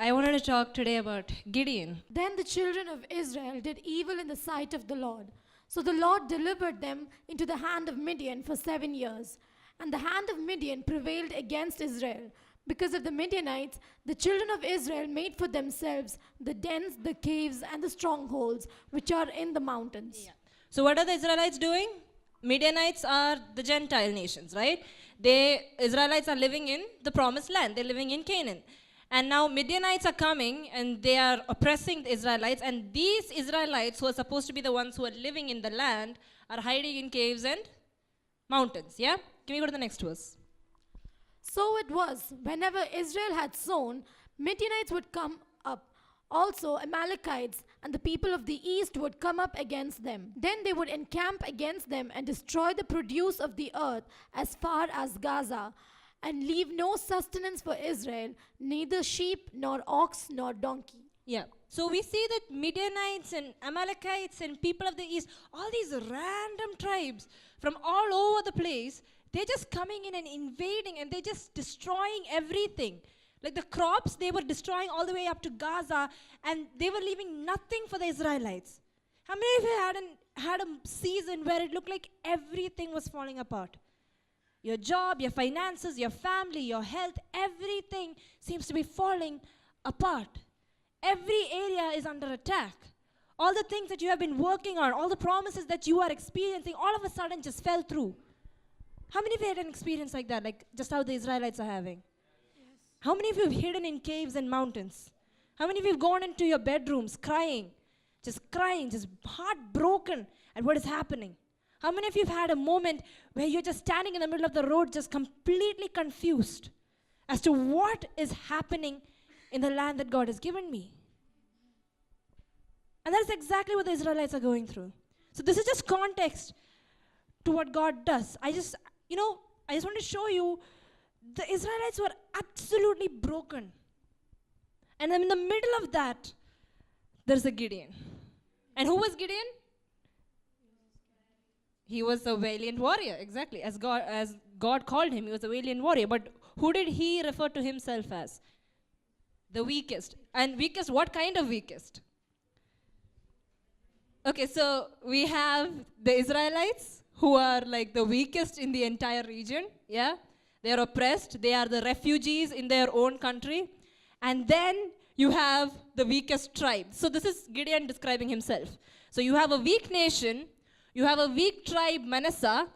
I wanted to talk today about Gideon. Then the children of Israel did evil in the sight of the Lord. So the Lord delivered them into the hand of Midian for 7 years. And the hand of Midian prevailed against Israel. Because of the Midianites, the children of Israel made for themselves the dens, the caves, and the strongholds which are in the mountains. Yeah. So what are the Israelites doing? Midianites are the Gentile nations, right? Israelites are living in the promised land. They're living in Canaan. And now Midianites are coming and they are oppressing the Israelites. And these Israelites, who are supposed to be the ones who are living in the land, are hiding in caves and mountains. Yeah? Can we go to the next verse? So it was, whenever Israel had sown, Midianites would come up. Also, Amalekites and the people of the east would come up against them. Then they would encamp against them and destroy the produce of the earth as far as Gaza, and leave no sustenance for Israel, neither sheep, nor ox, nor donkey. Yeah. So we see that Midianites and Amalekites and people of the east, all these random tribes from all over the place, they're just coming in and invading and they're just destroying everything. Like the crops, they were destroying all the way up to Gaza and they were leaving nothing for the Israelites. How many of you had a season where it looked like everything was falling apart? Your job, your finances, your family, your health, everything seems to be falling apart. Every area is under attack. All the things that you have been working on, all the promises that you are experiencing, all of a sudden just fell through. How many of you had an experience like that, like just how the Israelites are having? Yes. How many of you have hidden in caves and mountains? How many of you have gone into your bedrooms crying, just heartbroken at what is happening? How many of you have had a moment where you're just standing in the middle of the road, just completely confused as to what is happening in the land that God has given me? And that's exactly what the Israelites are going through. So this is just context to what God does. I just want to show you the Israelites were absolutely broken. And then in the middle of that, there's a Gideon. And who was Gideon? He was a valiant warrior, exactly. As God called him, he was a valiant warrior. But who did he refer to himself as? The weakest. And weakest, what kind of weakest? Okay, so we have the Israelites, who are like the weakest in the entire region. Yeah? They are oppressed. They are the refugees in their own country. And then you have the weakest tribe. So this is Gideon describing himself. So you have a weak nation. You have a weak tribe, Manasseh.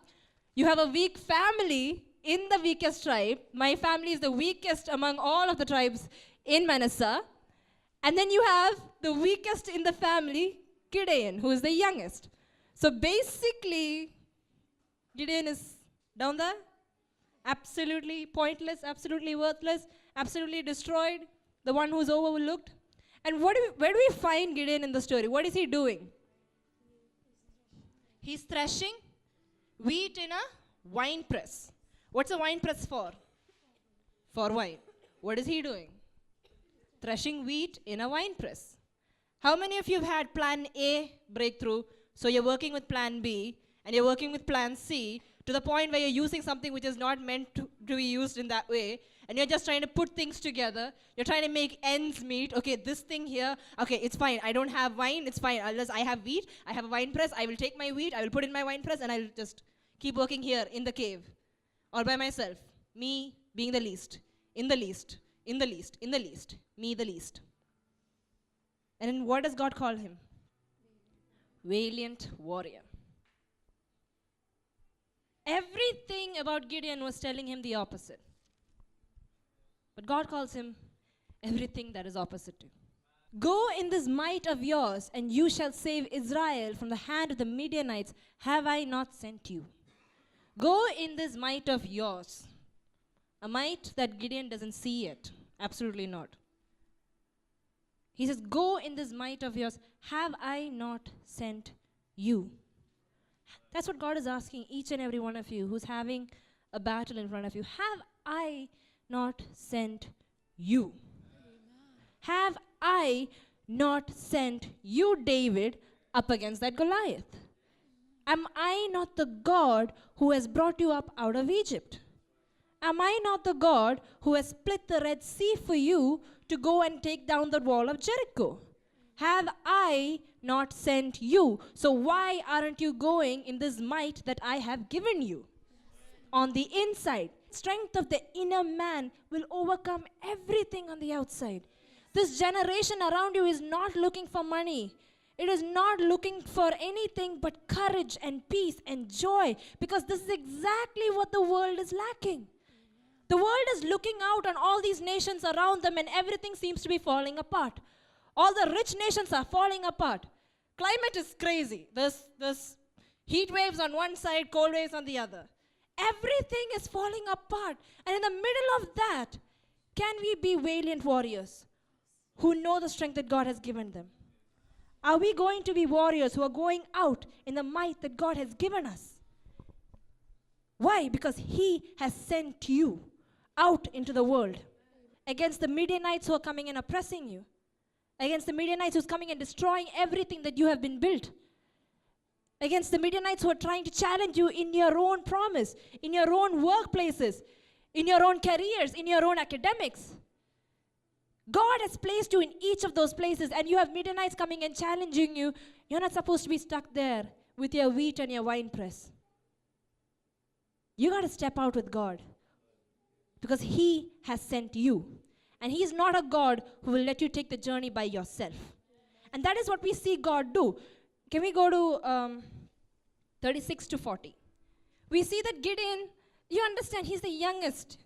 You have a weak family in the weakest tribe. My family is the weakest among all of the tribes in Manasseh. And then you have the weakest in the family, Gideon, who is the youngest. So basically, Gideon is down there, absolutely pointless, absolutely worthless, absolutely destroyed, the one who's overlooked. And where do we find Gideon in the story? What is he doing? He's threshing wheat in a wine press. What's a wine press for? For wine. What is he doing? Threshing wheat in a wine press. How many of you have had plan A breakthrough, so you're working with plan B, and you're working with plan C, to the point where you're using something which is not meant to be used in that way, and you're just trying to put things together, you're trying to make ends meet. Okay, this thing here, okay, it's fine, I don't have wine, it's fine, unless I have wheat, I have a wine press, I will take my wheat, I will put in my wine press, and I'll just keep working here in the cave, all by myself, me being the least, in the least, in the least, in the least, me the least. And then what does God call him? Valiant warrior. Everything about Gideon was telling him the opposite. But God calls him everything that is opposite to. Go in this might of yours, and you shall save Israel from the hand of the Midianites. Have I not sent you? Go in this might of yours. A might that Gideon doesn't see yet. Absolutely not. He says, go in this might of yours. Have I not sent you? That's what God is asking each and every one of you who's having a battle in front of you. Have I not sent you? Amen. Have I not sent you, David, up against that Goliath? Am I not the God who has brought you up out of Egypt? Am I not the God who has split the Red Sea for you to go and take down the wall of Jericho? Have I not sent you? So why aren't you going in this might that I have given you? On the inside, strength of the inner man will overcome everything on the outside. This generation around you is not looking for money. It is not looking for anything but courage and peace and joy, because this is exactly what the world is lacking. The world is looking out on all these nations around them, and everything seems to be falling apart. All the rich nations are falling apart. Climate is crazy. There's heat waves on one side, cold waves on the other. Everything is falling apart. And in the middle of that, can we be valiant warriors who know the strength that God has given them? Are we going to be warriors who are going out in the might that God has given us? Why? Because He has sent you out into the world against the Midianites who are coming and oppressing you, against the Midianites who's coming and destroying everything that you have been built, against the Midianites who are trying to challenge you in your own promise, in your own workplaces, in your own careers, in your own academics. God has placed you in each of those places, and you have Midianites coming and challenging you. You're not supposed to be stuck there with your wheat and your wine press. You got to step out with God, because He has sent you. And He is not a God who will let you take the journey by yourself. And that is what we see God do. Can we go to 36 to 40? We see that Gideon, you understand, he's the youngest.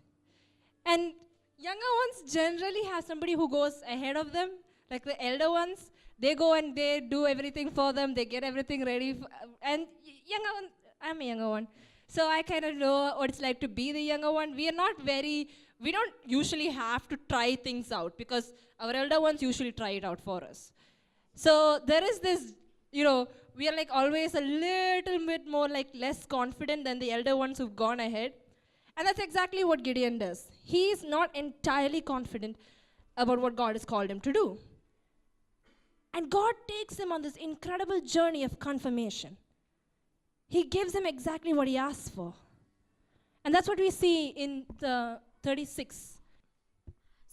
And younger ones generally have somebody who goes ahead of them, like the elder ones. They go and they do everything for them. They get everything ready. And younger one, I'm a younger one. So I kind of know what it's like to be the younger one. We don't usually have to try things out, because our elder ones usually try it out for us. So there is this, we are like always a little bit more like less confident than the elder ones who've gone ahead. And that's exactly what Gideon does. He is not entirely confident about what God has called him to do. And God takes him on this incredible journey of confirmation. He gives him exactly what he asks for. And that's what we see in the 36.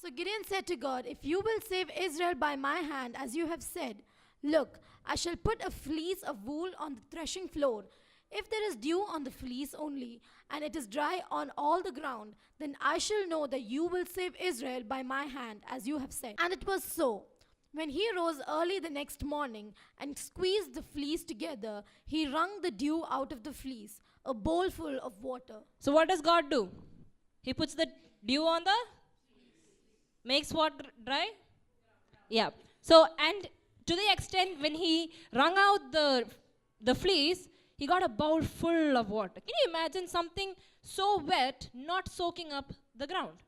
So Gideon said to God, "If you will save Israel by my hand, as you have said, look, I shall put a fleece of wool on the threshing floor. If there is dew on the fleece only, and it is dry on all the ground, then I shall know that you will save Israel by my hand, as you have said." And it was so. When he rose early the next morning and squeezed the fleece together, he wrung the dew out of the fleece, a bowl full of water. So what does God do? He puts the dew on the, makes what dry? Yeah. So, and to the extent when he wrung out the fleece, he got a bowl full of water. Can you imagine something so wet not soaking up the ground?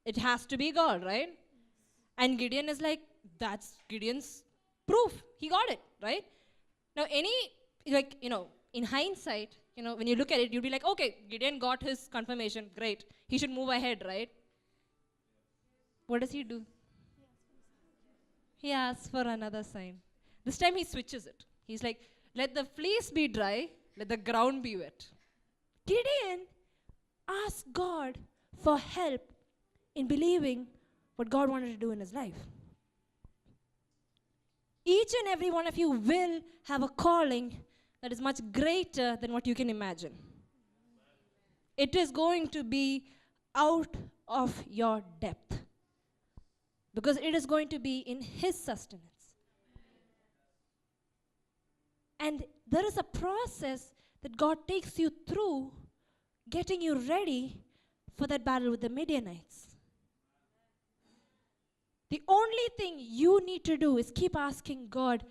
It has to be God, right? And Gideon is like, that's Gideon's proof. He got it, right? Now, in hindsight, when you look at it, you'll be like, okay, Gideon got his confirmation. Great. He should move ahead, right? What does he do? He asks for another sign. This time he switches it. He's like, let the fleece be dry, let the ground be wet. Gideon asked God for help in believing what God wanted to do in his life. Each and every one of you will have a calling that is much greater than what you can imagine. It is going to be out of your depth, because it is going to be in His sustenance. And there is a process that God takes you through, getting you ready for that battle with the Midianites. The only thing you need to do is keep asking God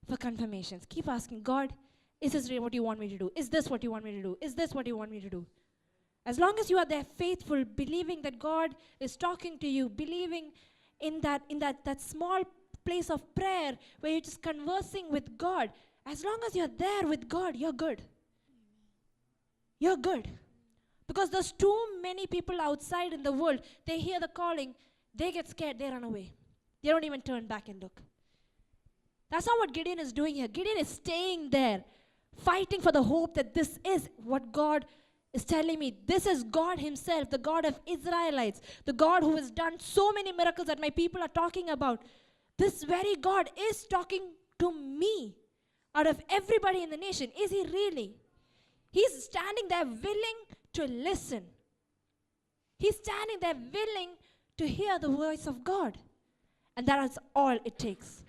for confirmations. Keep asking, God, is this really what you want me to do? Is this what you want me to do? Is this what you want me to do? As long as you are there faithful, believing that God is talking to you, believing in that small place of prayer where you're just conversing with God, as long as you're there with God, you're good. You're good. Because there's too many people outside in the world, they hear the calling, they get scared, they run away. They don't even turn back and look. That's not what Gideon is doing here. Gideon is staying there, fighting for the hope that this is what God is telling me this is God himself, the God of Israelites, the God who has done so many miracles that my people are talking about. This very God is talking to me out of everybody in the nation. Is he really? He's standing there willing to listen. He's standing there willing to hear the voice of God. And that is all it takes.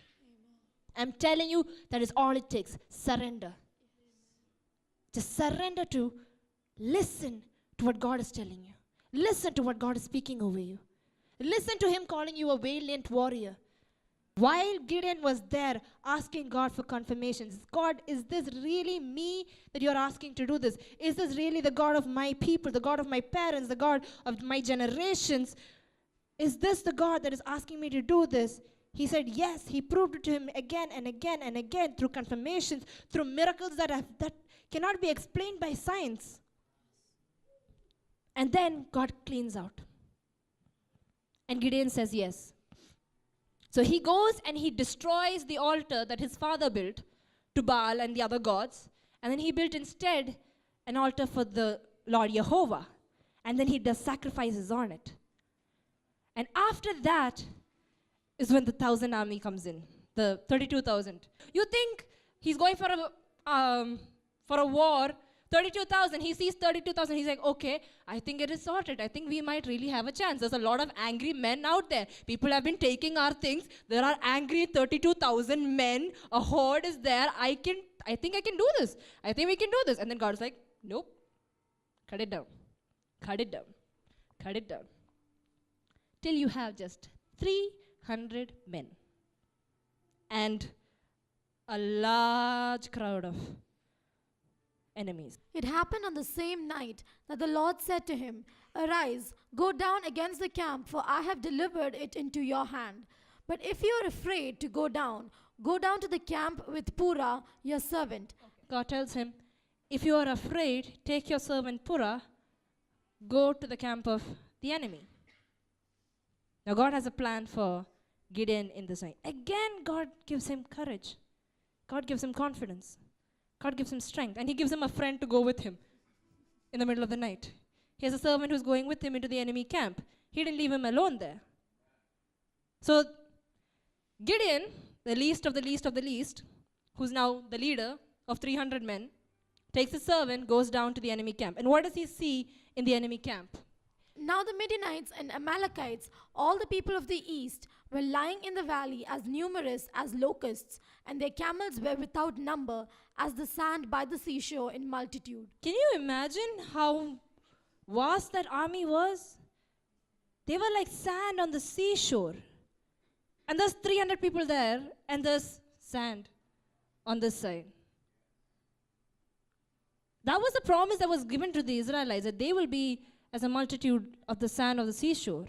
I'm telling you, that is all it takes. Surrender. Just surrender to listen to what God is telling you. Listen to what God is speaking over you. Listen to him calling you a valiant warrior. While Gideon was there asking God for confirmations, God, is this really me that you're asking to do this? Is this really the God of my people, the God of my parents, the God of my generations? Is this the God that is asking me to do this? He said yes. He proved it to him again and again and again through confirmations, through miracles that cannot be explained by science. And then God cleans out. And Gideon says yes. So he goes and he destroys the altar that his father built to Baal and the other gods. And then he built instead an altar for the Lord Jehovah. And then he does sacrifices on it. And after that is when the 1,000 army comes in, the 32,000. You think he's going for a war, 32,000. He sees 32,000. He's like, okay, I think it is sorted. I think we might really have a chance. There's a lot of angry men out there. People have been taking our things. There are angry 32,000 men. A horde is there. I think I can do this. I think we can do this. And then God's like, nope. Cut it down. Cut it down. Cut it down. Till you have just 300 men. And a large crowd of enemies. It happened on the same night that the Lord said to him, "Arise, go down against the camp, for I have delivered it into your hand. But if you are afraid to go down to the camp with Purah, your servant." God tells him, if you are afraid, take your servant Purah, go to the camp of the enemy. Now God has a plan for Gideon in this night. Again, God gives him courage. God gives him confidence. God gives him strength. And he gives him a friend to go with him in the middle of the night. He has a servant who's going with him into the enemy camp. He didn't leave him alone there. So Gideon, the least of the least of the least, who's now the leader of 300 men, takes his servant, goes down to the enemy camp. And what does he see in the enemy camp? Now the Midianites and Amalekites, all the people of the east, were lying in the valley as numerous as locusts, and their camels were without number as the sand by the seashore in multitude. Can you imagine how vast that army was? They were like sand on the seashore. And there's 300 people there, and there's sand on this side. That was the promise that was given to the Israelites, that they will be as a multitude of the sand of the seashore.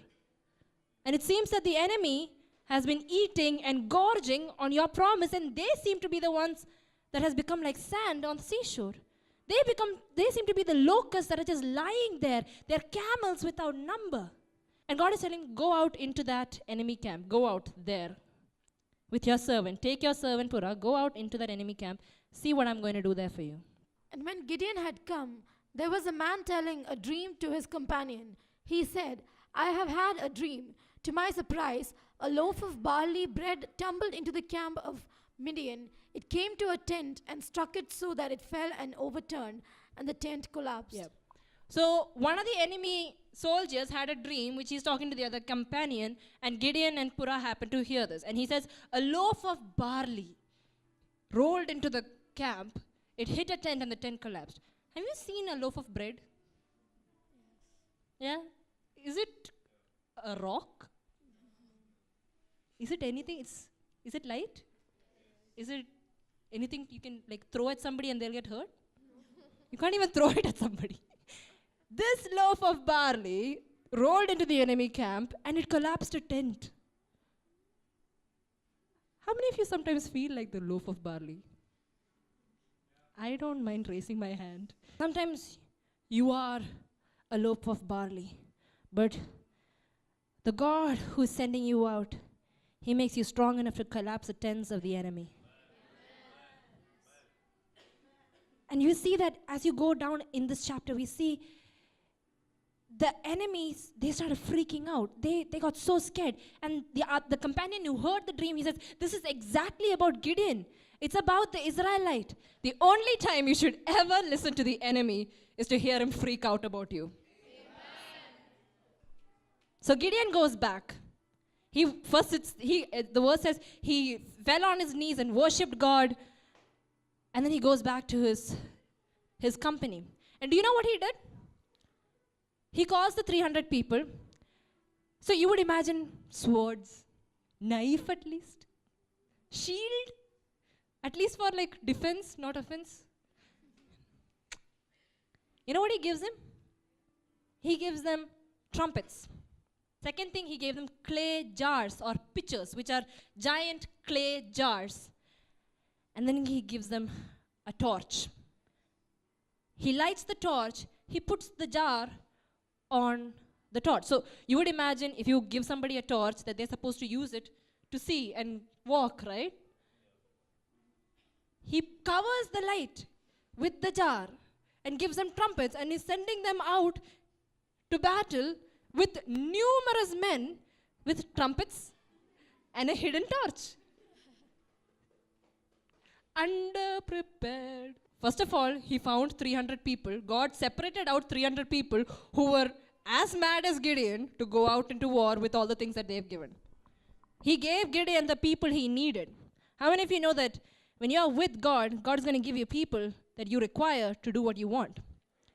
And it seems that the enemy has been eating and gorging on your promise, and they seem to be the ones that has become like sand on the seashore. They seem to be the locusts that are just lying there. They're camels without number. And God is telling, go out into that enemy camp. Go out there with your servant. Take your servant Purah. Go out into that enemy camp. See what I'm going to do there for you. And when Gideon had come, there was a man telling a dream to his companion. He said, "I have had a dream. To my surprise, a loaf of barley bread tumbled into the camp of Midian. It came to a tent and struck it so that it fell and overturned, and the tent collapsed." Yep. So one of the enemy soldiers had a dream, which he's talking to the other companion, and Gideon and Purah happened to hear this. And he says, a loaf of barley rolled into the camp. It hit a tent and the tent collapsed. Have you seen a loaf of bread? Yeah? Is it a rock? Is it anything? Is it light? Is it anything you can like throw at somebody and they'll get hurt? You can't even throw it at somebody. This loaf of barley rolled into the enemy camp and it collapsed a tent. How many of you sometimes feel like the loaf of barley? I don't mind raising my hand. Sometimes you are a loaf of barley, but the God who is sending you out, He makes you strong enough to collapse the tents of the enemy. And And you see that as you go down in this chapter, we see the enemies, they started freaking out. They got so scared. And the companion who heard the dream, he says, this is exactly about Gideon. It's about the Israelite. The only time you should ever listen to the enemy is to hear him freak out about you. So Gideon goes back. The verse says he fell on his knees and worshipped God, and then he goes back to his company. And do you know what he did? He calls the 300 people. So you would imagine swords, knife at least, shield, at least for like defense, not offense. You know what he gives them? He gives them trumpets. Second thing, he gave them clay jars or pitchers, which are giant clay jars. And then he gives them a torch. He lights the torch, he puts the jar on the torch. So you would imagine if you give somebody a torch that they're supposed to use it to see and walk, right? He covers the light with the jar and gives them trumpets and is sending them out to battle with numerous men with trumpets and a hidden torch. Underprepared. First of all, he found 300 people. God separated out 300 people who were as mad as Gideon to go out into war with all the things that they've given. He gave Gideon the people he needed. How many of you know that when you're with God, God is going to give you people that you require to do what you want?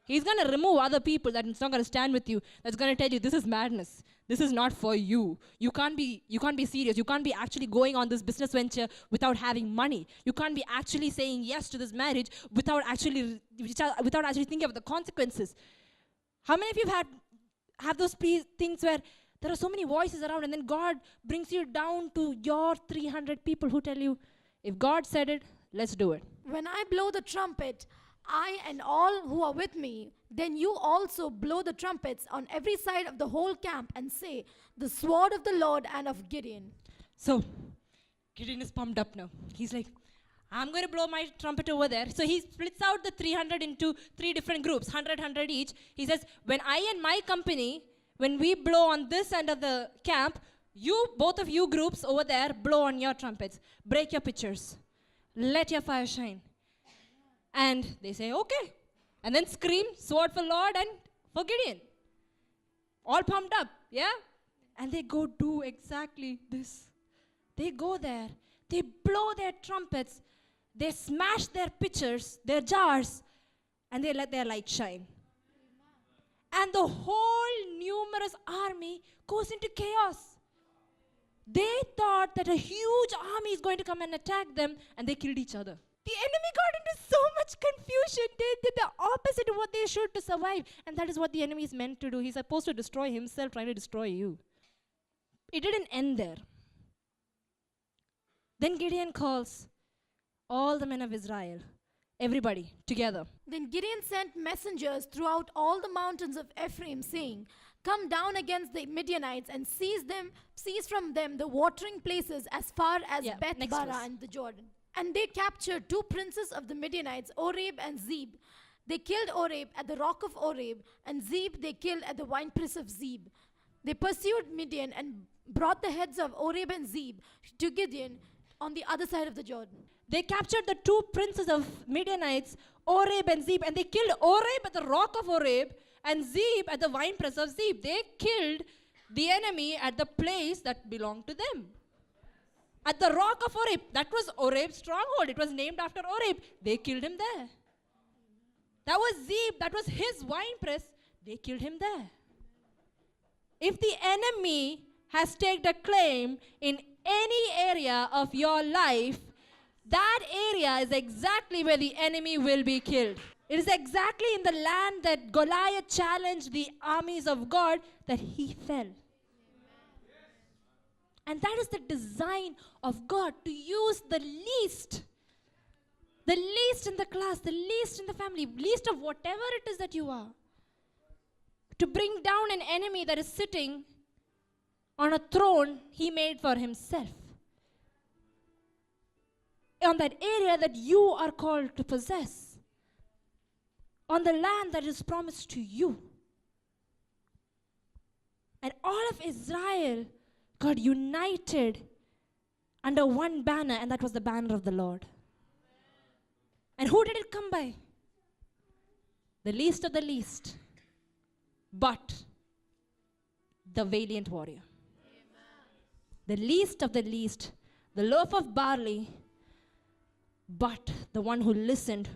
He's going to remove other people that is not going to stand with you, that's going to tell you, this is madness. This is not for you. You can't be serious. You can't be actually going on this business venture without having money. You can't be actually saying yes to this marriage without actually thinking of the consequences. How many of you have those things where there are so many voices around and then God brings you down to your 300 people who tell you, if God said it, let's do it. When I blow the trumpet, I and all who are with me, then you also blow the trumpets on every side of the whole camp and say, the sword of the Lord and of Gideon. So, Gideon is pumped up now. He's like, I'm going to blow my trumpet over there. So he splits out the 300 into 3 different groups, 100, 100 each. He says, when I and my company, when we blow on this end of the camp, both of you groups over there, blow on your trumpets. Break your pitchers. Let your fire shine. And they say, okay. And then scream, sword for Lord and for Gideon. All pumped up, yeah? And they go do exactly this. They go there. They blow their trumpets. They smash their pitchers, their jars, and they let their light shine. And the whole numerous army goes into chaos. They thought that a huge army is going to come and attack them, and they killed each other. The enemy got into so much confusion. They did the opposite of what they should to survive. And that is what the enemy is meant to do. He's supposed to destroy himself, trying to destroy you. It didn't end there. Then Gideon calls all the men of Israel, everybody, together. Then Gideon sent messengers throughout all the mountains of Ephraim, saying, come down against the Midianites and seize from them the watering places as far as Beth-barah and the Jordan. And they captured 2 princes of the Midianites, Oreb and Zeb. They killed Oreb at the rock of Oreb, and Zeb they killed at the winepress of Zeb. They pursued Midian and brought the heads of Oreb and Zeb to Gideon on the other side of the Jordan. They captured the 2 princes of Midianites, Oreb and Zeb, and they killed Oreb at the rock of Oreb and Zeb at the winepress of Zeb. They killed the enemy at the place that belonged to them. At the rock of Oreb, that was Oreb's stronghold. It was named after Oreb. They killed him there. That was Zeb, that was his winepress. They killed him there. If the enemy has staked a claim in any area of your life, that area is exactly where the enemy will be killed. It is exactly in the land that Goliath challenged the armies of God that he fell. And that is the design of God, to use the least in the class, the least in the family, least of whatever it is that you are, to bring down an enemy that is sitting on a throne he made for himself. On that area that you are called to possess. on the land that is promised to you. And all of Israel got united under one banner, and that was the banner of the Lord. And who did it come by? The least of the least, but the valiant warrior. The least of the least, the loaf of barley, but the one who listened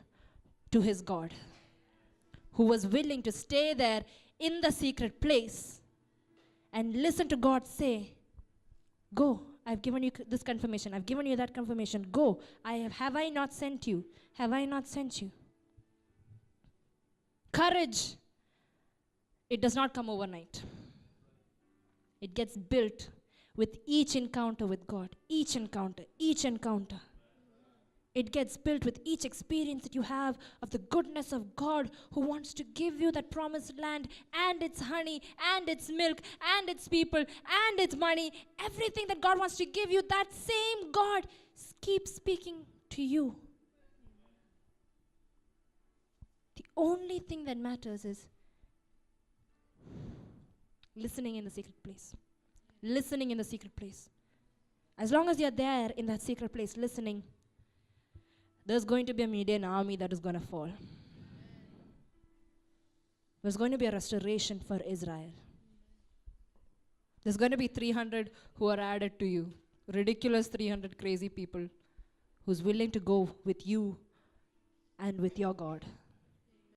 to his God, who was willing to stay there in the secret place and listen to God say, go, I've given you this confirmation, I've given you that confirmation, go, have I not sent you? Have I not sent you? Courage, it does not come overnight. It gets built with each encounter with God, each encounter. It gets built with each experience that you have of the goodness of God, who wants to give you that promised land and its honey and its milk and its people and its money. Everything that God wants to give you, that same God keeps speaking to you. The only thing that matters is listening in the secret place. Listening in the secret place. As long as you're there in that secret place listening, there's going to be a Midian army that is going to fall. There's going to be a restoration for Israel. There's going to be 300 who are added to you. Ridiculous 300 crazy people who's willing to go with you and with your God.